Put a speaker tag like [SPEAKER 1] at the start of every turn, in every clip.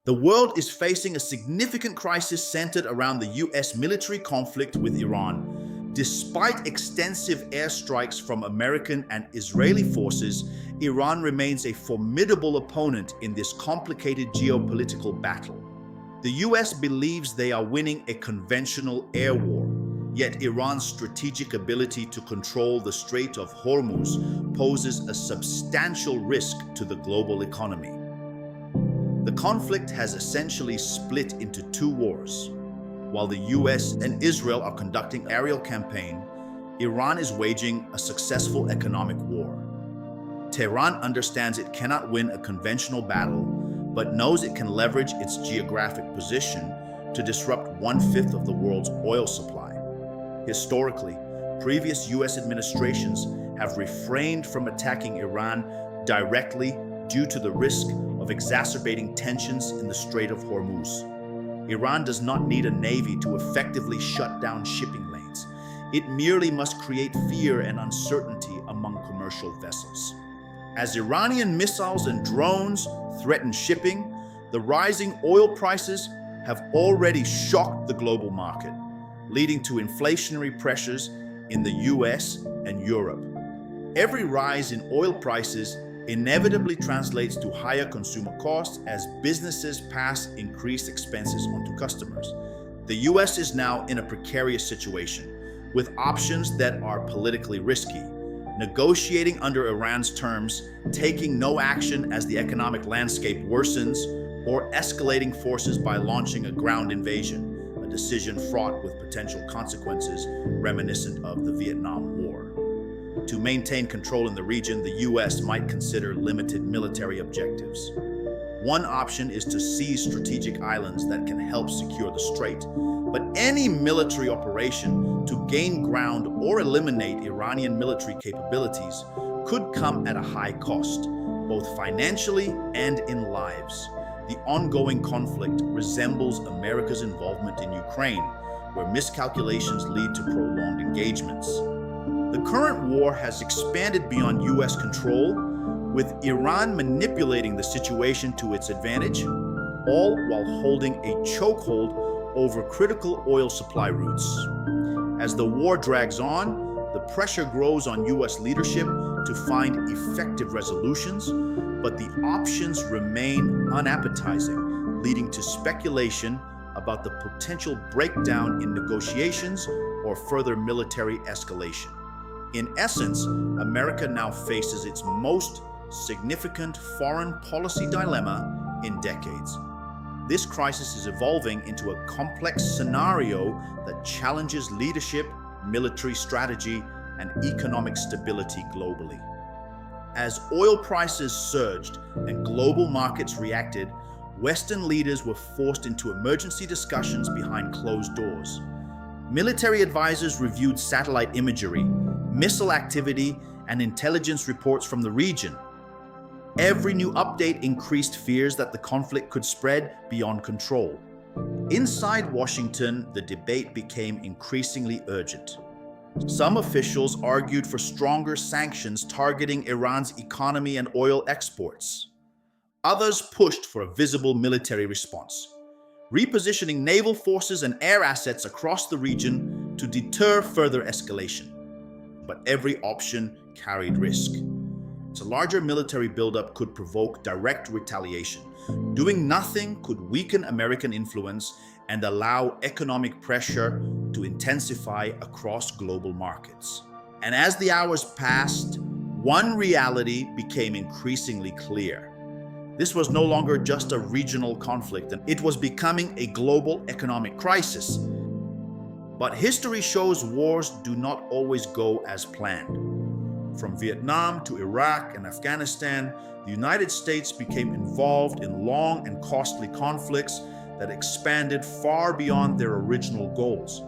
[SPEAKER 1] The world is facing a significant crisis centered around the US military conflict with Iran. Despite extensive airstrikes from American and Israeli forces, Iran remains a formidable opponent in this complicated geopolitical battle. The US believes they are winning a conventional air war, yet Iran's strategic ability to control the Strait of Hormuz poses a substantial risk to the global economy. The conflict has essentially split into two wars. While the US and Israel are conducting aerial campaign, Iran is waging a successful economic war. Tehran understands it cannot win a conventional battle, but knows it can leverage its geographic position to disrupt one-fifth of the world's oil supply. Historically, previous US administrations have refrained from attacking Iran directly due to the risk of exacerbating tensions in the Strait of Hormuz. Iran does not need a navy to effectively shut down shipping lanes. It merely must create fear and uncertainty among commercial vessels. As Iranian missiles and drones threaten shipping, the rising oil prices have already shocked the global market, leading to inflationary pressures in the US and Europe. Every rise in oil prices inevitably translates to higher consumer costs as businesses pass increased expenses onto customers. The US is now in a precarious situation, with options that are politically risky: negotiating under Iran's terms, taking no action as the economic landscape worsens, or escalating forces by launching a ground invasion, a decision fraught with potential consequences reminiscent of the Vietnam War. To maintain control in the region, the US might consider limited military objectives. One option is to seize strategic islands that can help secure the strait, but any military operation to gain ground or eliminate Iranian military capabilities could come at a high cost, both financially and in lives. The ongoing conflict resembles America's involvement in Ukraine, where miscalculations lead to prolonged engagements. The current war has expanded beyond US control, with Iran manipulating the situation to its advantage, all while holding a chokehold over critical oil supply routes. As the war drags on, the pressure grows on US leadership to find effective resolutions, but the options remain unappetizing, leading to speculation about the potential breakdown in negotiations or further military escalation. In essence, America now faces its most significant foreign policy dilemma in decades. This crisis is evolving into a complex scenario that challenges leadership, military strategy, and economic stability globally. As oil prices surged and global markets reacted, Western leaders were forced into emergency discussions behind closed doors. Military advisors reviewed satellite imagery, missile activity, and intelligence reports from the region. Every new update increased fears that the conflict could spread beyond control. Inside Washington, the debate became increasingly urgent. Some officials argued for stronger sanctions targeting Iran's economy and oil exports. Others pushed for a visible military response, repositioning naval forces and air assets across the region to deter further escalation. But every option carried risk. A larger military buildup could provoke direct retaliation. Doing nothing could weaken American influence and allow economic pressure to intensify across global markets. And as the hours passed, one reality became increasingly clear. This was no longer just a regional conflict, and it was becoming a global economic crisis. But history shows wars do not always go as planned. From Vietnam to Iraq and Afghanistan, the United States became involved in long and costly conflicts that expanded far beyond their original goals.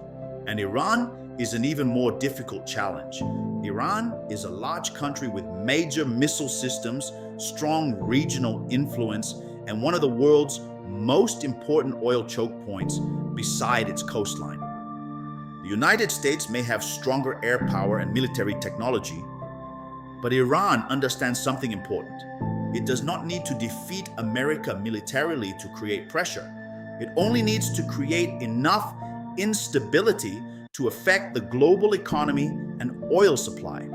[SPEAKER 1] And Iran is an even more difficult challenge. Iran is a large country with major missile systems, strong regional influence, and one of the world's most important oil choke points beside its coastline. The United States may have stronger air power and military technology, but Iran understands something important. It does not need to defeat America militarily to create pressure. It only needs to create enough instability to affect the global economy and oil supply.